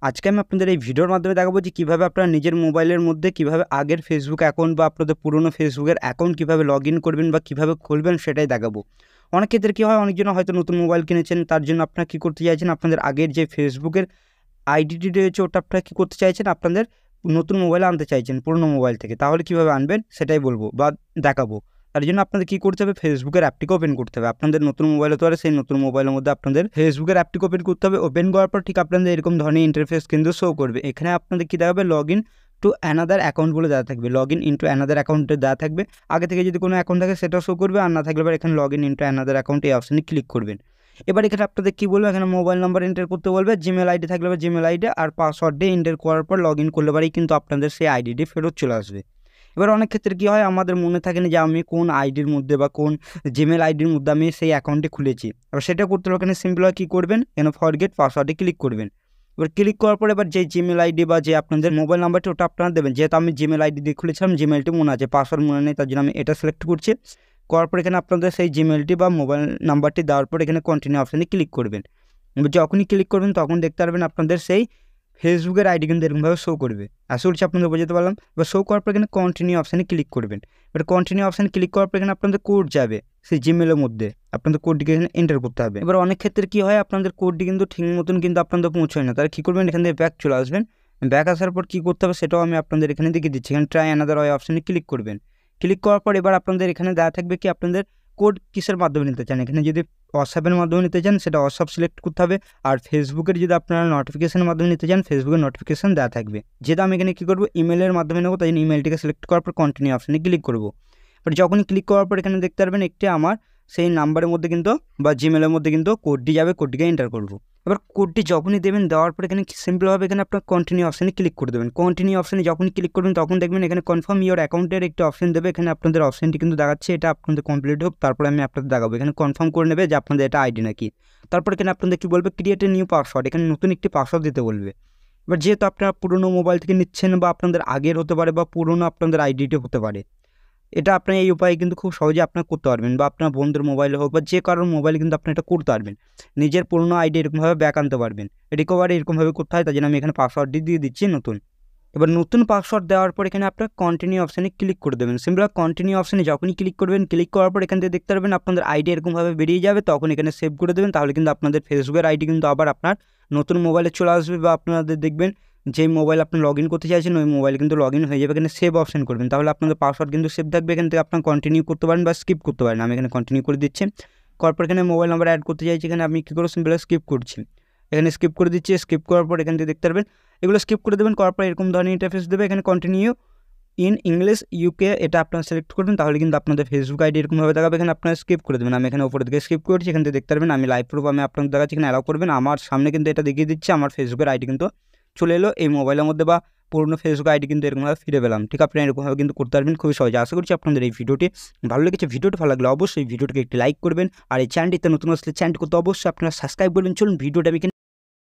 আজকে আমি আপনাদের এই ভিডিওর মাধ্যমে দেখাবো যে কীভাবে আপনারা নিজের মোবাইলের মধ্যে কীভাবে আগের ফেসবুক অ্যাকাউন্ট বা আপনাদের পুরনো ফেসবুকের অ্যাকাউন্ট কীভাবে লগ ইন করবেন বা কীভাবে খুলবেন সেটাই দেখাবো। অনেক ক্ষেত্রে কী হয়, অনেকজন হয়তো নতুন মোবাইল কিনেছেন, তার জন্য আপনারা কী করতে চাইছেন, আপনাদের আগের যে ফেসবুকের আইডিটি রয়েছে ওটা আপনারা কী করতে চাইছেন, আপনাদের নতুন মোবাইলে আনতে চাইছেন পুরনো মোবাইল থেকে। তাহলে কীভাবে আনবেন সেটাই বলবো বা দেখাবো। তার জন্য আপনাদের কী করতে হবে, ফেসবুকের অ্যাপটিকে ওপেন করতে হবে। আপনাদের নতুন মোবাইল হতে পারে, সেই নতুন মোবাইলের মধ্যে আপনাদের ফেসবুকের অ্যাপটিকে ওপেন করতে হবে। ওপেন করার পর ঠিক আপনাদের এরকম ধরনের ইন্টারফেস কিন্তু শো করবে। এখানে আপনাদের কী দেখাবে, log in to another account বলে দেওয়া থাকবে। লগ ইন ইনটু অ্যানাদার অ্যাকাউন্টে দেওয়া থাকবে। আগে থেকে যদি কোনো অ্যাকাউন্ট থাকে সেটাও শো করবে, আর না থাকলে এবার এখানে log in into another account এই অপশানে ক্লিক করবেন। এবার এখানে আপনাদের কী বলবে, এখানে মোবাইল নাম্বার এন্টার করতে বলবে, জিমেল আইডি থাকলে জিমেল আইডি আর পাসওয়ার্ড দিয়ে এন্টার করার পর লগ ইন করলে পারেই কিন্তু আপনাদের সেই আইডিটি ফেরত চলে আসবে। এবার অনেক ক্ষেত্রে কী হয়, আমাদের মনে থাকে না যে আমি কোন আইডির মধ্যে বা কোন জিমেল আইডির মধ্যে আমি সেই অ্যাকাউন্টটি খুলেছি। এবার সেটা করতে হলে এখানে সিম্পল কী করবেন, এখানে ফরগেট পাসওয়ার্ডে ক্লিক করবেন। এবার ক্লিক করার পর এবার যে জিমেল আইডি বা যে আপনাদের মোবাইল নাম্বারটি ওটা আপনারা দেবেন। যেহেতু আমি জিমেল আইডি দিয়ে খুলেছিলাম, জিমেলটি মনে আছে, পাসওয়ার্ড মনে নেই, তার জন্য আমি এটা সিলেক্ট করছি। করার পর এখানে আপনাদের সেই জিমেলটি বা মোবাইল নাম্বারটি দেওয়ার পর এখানে কন্টিনিউ অপশানে ক্লিক করবেন। এবার যখনই ক্লিক করবেন তখন দেখতে পারবেন আপনাদের সেই ফেসবুকের আইডি কিন্তু এরকমভাবে শো করবে। আশা করছি আপনাদের বোঝাতে পারলাম। এবার শো করার পর এখানে কন্টিনিউ অপশানে ক্লিক করবেন। এবার কন্টিনিউ অপশানে ক্লিক করার পর এখানে আপনাদের কোড যাবে সেই জিমেলের মধ্যে, আপনাদের কোডটিকে এখানে এন্টার করতে হবে। এবার অনেক ক্ষেত্রে কী হয়, আপনাদের কোডটি কিন্তু ঠিক মতন কিন্তু আপনাদের পৌঁছয় না। তাহলে কী করবেন, এখান থেকে ব্যাক চলে আসবেন। ব্যাক আসার পর কী করতে হবে সেটাও আমি আপনাদের এখানে দেখিয়ে দিচ্ছি। এখানে ট্রাই অ্যানাদার ওয়ে অপশানে ক্লিক করবেন। ক্লিক করার পর এবার আপনাদের এখানে দেওয়া থাকবে কি আপনাদের কোড কিসের মাধ্যমে নিতে চান। এখানে যদি হোয়াটসঅ্যাপের মাধ্যমে নিতে চান সেটা হোয়াটসঅ্যাপ সিলেক্ট করতে হবে, আর ফেসবুকের যদি আপনারা নোটিফিকেশনের মাধ্যমে নিতে চান ফেসবুকের নোটিফিকেশান দেওয়া থাকবে। যেটা আমি এখানে কী করবো, ইমেলের মাধ্যমে নেবো, তাই জন্য ইমেলটিকে সিলেক্ট করার পর কন্টিনিউ অপশানে ক্লিক করবো। এবার যখনই ক্লিক করার পর এখানে দেখতে পারবেন একটি আমার সেই নাম্বারের মধ্যে কিন্তু বা জিমেলের মধ্যে কিন্তু কোডটি যাবে, কোডটিকে এন্টার করবো। এবার কোডটি যখনই দেবেন, দেওয়ার পর এখানে সিম্পলভাবে এখানে আপনার কন্টিনিউ অপশানে ক্লিক করে দেবেন। কন্টিনিউ অপশানে যখনই ক্লিক করবেন তখন দেখবেন এখানে কনফার্ম ইওর অ্যাকাউন্টের একটি অপশান দেবে। এখানে আপনাদের অপশানটি কিন্তু দেখাচ্ছে, এটা আপনাদের কমপ্লিট হোক, তারপরে আমি আপনাদের দেখাবো। এখানে কনফার্ম করে নেবে যে আপনাদের এটা আইডি নাকি। তারপর এখানে আপনাদের কী বলবে, ক্রিয়েট এ নিউ পাসওয়ার্ড, এখানে নতুন একটি পাসওয়ার্ড দিতে বলবে। এবার যেহেতু আপনারা পুরনো মোবাইল থেকে নিচ্ছেন বা আপনাদের আগের হতে পারে বা পুরনো আপনাদের আইডিটি হতে পারে, এটা আপনার এই উপায়ে কিন্তু খুব সহজে আপনারা করতে পারবেন, বা আপনার বন্ধুর মোবাইলে হোক বা যে কারোর মোবাইলে কিন্তু আপনি এটা করতে পারবেন। নিজের পুরনো আইডি এরকমভাবে ব্যাক আনতে পারবেন। রিকভারি এরকমভাবে করতে হয়, তাই জন্য আমি এখানে পাসওয়ার্ডটি দিয়ে দিচ্ছি নতুন। এবার নতুন পাসওয়ার্ড দেওয়ার পর এখানে আপনার কন্টিনিউ অপশানে ক্লিক করে দেবেন। সিম্পল কন্টিনিউ অপশানে যখনই ক্লিক করবেন, ক্লিক করার পর এখান থেকে দেখতে পারবেন আপনাদের আইডি এরকমভাবে বেরিয়ে যাবে, তখন এখানে সেভ করে দেবেন। তাহলে কিন্তু আপনাদের ফেসবুকের আইডি কিন্তু আবার আপনার নতুন মোবাইলে চলে আসবে, বা আপনাদের দেখবেন যে মোবাইল আপনি লগ ইন করতে চাইছেন ওই মোবাইল কিন্তু লগ ইন হয়ে যাবে। এখানে সেভ অপশান করবেন, তাহলে আপনাদের পাসওয়ার্ড কিন্তু সেভ থাকবে। এখান থেকে আপনার কন্টিনিউ করতে পারেন বা স্কিপ করতে পারেন। আমি এখানে কন্টিনিউ করে দিচ্ছি। করার পর এখানে মোবাইল নাম্বার অ্যাড করতে চাইছি, এখানে আমি কী করবো, সিম্পল স্কিপ করছি। এখানে স্কিপ করে দিচ্ছি। স্কিপ করার পর এখান থেকে দেখতে পারবেন এগুলো স্কিপ করে দেবেন। করার পর এরকম ধরনের ইন্টারফেস দেবে। এখানে কন্টিনিউ ইন ইংলিশ ইউকে এটা আপনারা সিলেক্ট করবেন, তাহলে কিন্তু আপনাদের ফেসবুক আইডি এরকমভাবে দেখাবে। এখানে আপনারা স্কিপ করে দেবেন। আমি এখানে উপরের দিকে স্কিপ করছি। এখান থেকে দেখতে পারবেন আমি লাইভ প্রুফ আমি আপনাদের দেখাচ্ছি, এখানে অ্যালাউ করবেন। আমার সামনে কিন্তু এটা দেখিয়ে দিচ্ছে আমার ফেসবুকের আইডি কিন্তু চলে এলো এই মোবাইলের মধ্যে, বা পুরনো ফেসবুক আইডি কিন্তু এরকমভাবে ফিরে পেলাম। ঠিক আপনারা এরকমভাবে কিন্তু করতে পারবেন খুবই সহজে। আশা করছি আপনাদের এই ভিডিওটি ভালো লেগেছে। ভিডিওটি ভালো লাগলে অবশ্যই ভিডিওটিকে একটি লাইক করবেন, আর এই চ্যানেলটিতে নতুন আসলে চ্যানেলটি করতে অবশ্যই আপনারা সাবস্ক্রাইব করবেন। চলুন ভিডিওটা আমি